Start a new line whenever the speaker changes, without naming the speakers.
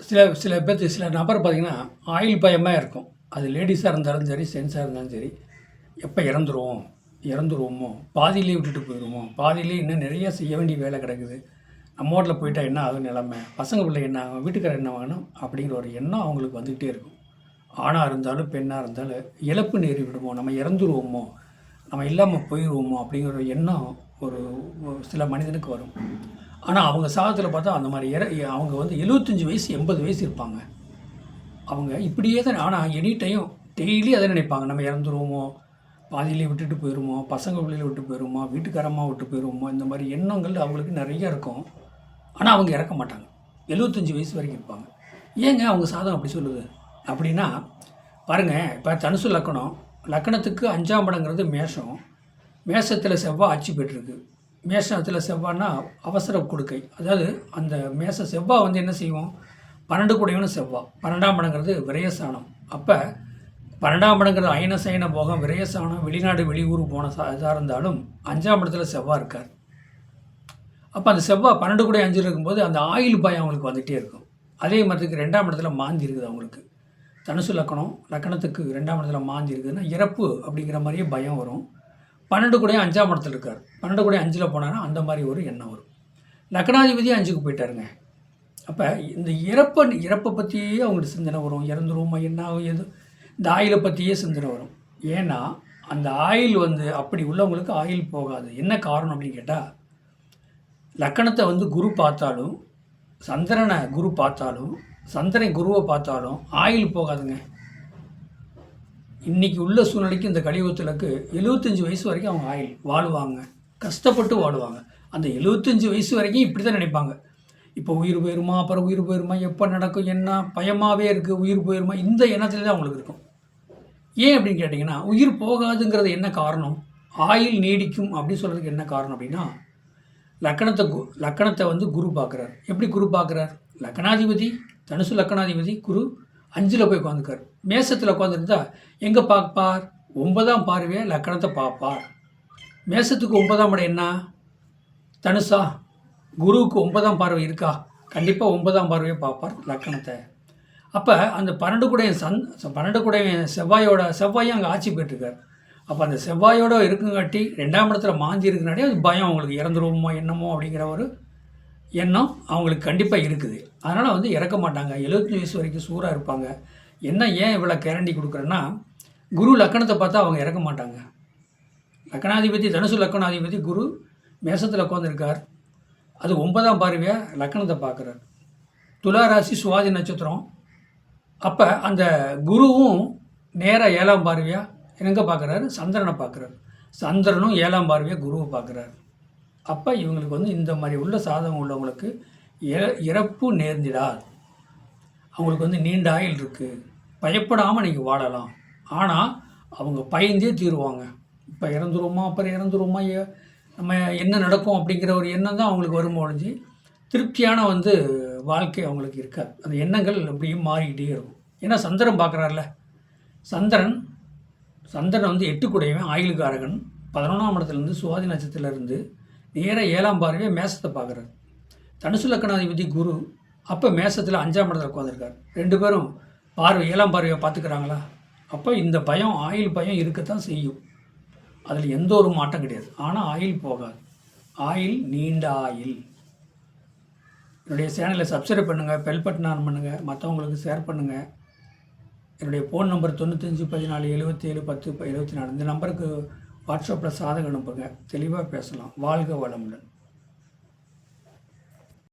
சில பேர்த்துக்கு சில நபர் பார்த்திங்கன்னா ஆயில் பயமாக இருக்கும். அது லேடிஸாக இருந்தாலும் சரி, ஜென்ஸாக இருந்தாலும் சரி, எப்போ இறந்துருவோமோ, பாதியிலே விட்டுட்டு போயிடுவோமோ, பாதியிலே இன்னும் நிறைய செய்ய வேண்டிய வேலை கிடக்குது, நம்ம வீட்டில் போயிட்டால் என்ன ஆகும் நிலமை, பசங்க பிள்ளை என்ன ஆகும், வீட்டுக்காரர் என்ன ஆகணும் அப்படிங்கிற ஒரு எண்ணம் அவங்களுக்கு வந்துக்கிட்டே இருக்கும். ஆணாக இருந்தாலும் பெண்ணாக இருந்தாலும் இழப்பு நேரி விடுமோ, நம்ம இறந்துருவோமோ, நம்ம இல்லாமல் போயிடுவோமோ அப்படிங்கிற ஒரு எண்ணம் ஒரு சில மனிதனுக்கு வரும். ஆனால் அவங்க சாகத்தில் பார்த்தா அந்த மாதிரி அவங்க வந்து 75 வயசு 80 வயசு இருப்பாங்க. அவங்க இப்படியே தான். ஆனால் எனி டைம் டெய்லி அதை நினைப்பாங்க, நம்ம இறந்துருவோமோ, பாதியிலே விட்டுட்டு போயிடுவோமோ, பசங்க பிள்ளையில விட்டு போயிடுவோமோ, வீட்டுக்காரமாக விட்டு போயிடுவோமோ, இந்த மாதிரி எண்ணங்கள் அவங்களுக்கு நிறைய இருக்கும். ஆனால் அவங்க இறக்க மாட்டாங்க. 75 வயசு வரைக்கும் இருப்பாங்க. ஏங்க அவங்க சாதம் அப்படி சொல்லுது அப்படின்னா பாருங்கள், இப்போ தனுசு லக்கணம், லக்கணத்துக்கு 5ஆம் இடங்கிறது மேஷம். மேஷத்தில் செவ்வாய் ஆட்சி பெற்றிருக்கு. மேஷத்தில் செவ்வாய்னா அவசர கொடுக்கை. அதாவது அந்த மேஷ செவ்வாய் வந்து என்ன செய்வோம், 12 கூடையவனு செவ்வாய். 12ஆம் இடங்கிறது விரயஸ்தானம். அப்போ 12ஆம் இடங்கிறது அயன சயன போகம், விரயஸ்தானம், வெளிநாடு வெளியூர் போன இதாக இருந்தாலும் 5ஆம் இடத்துல செவ்வாய் இருக்கார். அப்போ அந்த செவ்வாய் 12 கூடை 5 இருக்கும்போது அந்த ஆயில் பயம் அவங்களுக்கு வந்துகிட்டே இருக்கும். அதே மாதிரிக்கு 2ஆம் இடத்துல மாந்தி இருக்குது அவங்களுக்கு. தனுசு லக்கணம், லக்கணத்துக்கு 2ஆம் இடத்துல மாந்தி இருக்குதுன்னா இறப்பு அப்படிங்கிற மாதிரியே பயம் வரும். 12 கூடையும் 5ஆம் இடத்துல இருக்கார். 12 கூடையும் 5ல் போனாங்கன்னா அந்த மாதிரி ஒரு எண்ணம் வரும். லக்கணாதிபதி 5க்கு போயிட்டாருங்க. அப்போ இந்த இறப்பை பற்றியே அவங்களுக்கு சிந்தனை வரும். இறந்துருவோமா, என்ன ஆகும், எது, இந்த ஆயிலை பற்றியே சிந்தனை வரும். ஏன்னா அந்த ஆயில் வந்து அப்படி உள்ளவங்களுக்கு ஆயில் போகாது. என்ன காரணம் அப்படின்னு கேட்டால், லக்கணத்தை வந்து குரு பார்த்தாலும், சந்திரனை குரு பார்த்தாலும், சந்திரன் குருவை பார்த்தாலும் ஆயில் போகாதுங்க. இன்றைக்கி உள்ள சூழ்நிலைக்கு இந்த கலியுகத்திற்கு 75 வயசு வரைக்கும் அவங்க ஆயில் வாழ்வாங்க, கஷ்டப்பட்டு வாழ்வாங்க. அந்த 75 வயசு வரைக்கும் இப்படி தான் நினைப்பாங்க. இப்போ உயிர் போயிருமா, அப்புறம் உயிர் போயிருமா, எப்போ நடக்கும், என்ன பயமாகவே இருக்குது, உயிர் போயிருமா, இந்த எண்ணத்துல தான் அவங்களுக்கு இருக்கும். ஏன் அப்படின்னு கேட்டிங்கன்னா, உயிர் போகாதுங்கிறது என்ன காரணம், ஆயில் நீடிக்கும் அப்படின்னு சொல்கிறதுக்கு என்ன காரணம் அப்படின்னா, லக்கணத்தை வந்து குரு பார்க்குறார். எப்படி குரு பார்க்குறார், லக்கணாதிபதி தனுசு லக்கணாதிபதி குரு 5ல் போய் உட்காந்துக்கார். மேசத்தில் உட்காந்துருந்தா எங்கே பார்ப்பார், 9ஆம் பார்வையை லக்கணத்தை பார்ப்பார். மேசத்துக்கு 9ஆம் இடம் என்ன, தனுசா, குருவுக்கு 9ஆம் பார்வை இருக்கா, கண்டிப்பாக 9ஆம் பார்வையை பார்ப்பார் லக்கணத்தை. அப்போ அந்த 12 கூடைய செவ்வாயும் அங்கே ஆட்சி பெற்றிருக்கார். அப்போ அந்த செவ்வாயோட இருக்குங்காட்டி 2ஆம் இடத்துல மாந்தி இருக்குனாடி அது பயம் அவங்களுக்கு, இறந்துருவோமோ என்னமோ அப்படிங்கிற ஒரு எண்ணம் அவங்களுக்கு கண்டிப்பாக இருக்குது. அதனால் வந்து இறக்க மாட்டாங்க. 75 வயசு வரைக்கும் சூறாக இருப்பாங்க. ஏன் இவ்வளோ கேரண்டி கொடுக்குறேன்னா, குரு லக்கணத்தை பார்த்தா அவங்க இறக்க மாட்டாங்க. லக்கணாதிபதி தனுசு லக்கணாதிபதி குரு மேசத்தில் உட்காந்துருக்கார். அது 9ஆம் பார்வையாக லக்கணத்தை பார்க்குறார். துலா ராசி சுவாதி நட்சத்திரம். அப்போ அந்த குருவும் நேராக 7ஆம் பார்வையாக எங்கே பார்க்குறாரு, சந்திரனை பார்க்குறாரு. சந்திரனும் 7ஆம் பார்வையாக குருவை பார்க்குறாரு. அப்போ இவங்களுக்கு வந்து இந்த மாதிரி உள்ள சாதகம் உள்ளவங்களுக்கு இறப்பு நேர்ந்திடாது. அவங்களுக்கு வந்து நீண்ட ஆயுள் இருக்குது, பயப்படாமல் நீங்கள் வாழலாம். ஆனால் அவங்க பயந்தே தீருவாங்க. இப்போ இறந்துருவோமா, அப்புறம் இறந்துருவோமா, நம்ம என்ன நடக்கும் அப்படிங்கிற ஒரு எண்ணம் தான் அவங்களுக்கு வரும் ஒழிஞ்சு திருப்தியான வந்து வாழ்க்கை அவங்களுக்கு இருக்காது. அந்த எண்ணங்கள் அப்படியும் மாறிக்கிட்டே இருக்கும். ஏன்னா சந்திரன் பார்க்குறாருல, சந்திரன் வந்து 8 கூடையவன், ஆயுளுக்காரகன். 11ஆம் இடத்துலேருந்து சுவாதி நட்சத்திரத்துலேருந்து நேராக 7ஆம் பார்வையை மேசத்தை பார்க்குறாரு. தனுசு லக்கணாதிபதி குரு அப்போ மேசத்தில் 5ஆம் இடத்துல உட்காந்துருக்கார். 2 பேரும் 7ஆம் பார்வையை பார்த்துக்கிறாங்களா. அப்போ இந்த பயம், ஆயில் பயம் இருக்கத்தான் செய்யும். அதில் எந்த ஒரு மாற்றம் கிடையாது. ஆனால் ஆயில் போகாது. ஆயில் நீண்ட ஆயில். என்னுடைய சேனலை சப்ஸ்கிரைப் பண்ணுங்கள், பெல் பட்டன் ஆன் பண்ணுங்கள், மற்றவங்களுக்கு ஷேர் பண்ணுங்கள். என்னுடைய ஃபோன் நம்பர் 95 14 77 10 74. இந்த நம்பருக்கு வாட்ஸ்அப்பில் சாதகம் அனுப்புங்க. தெளிவாக பேசலாம். வாழ்க வளமுடன்.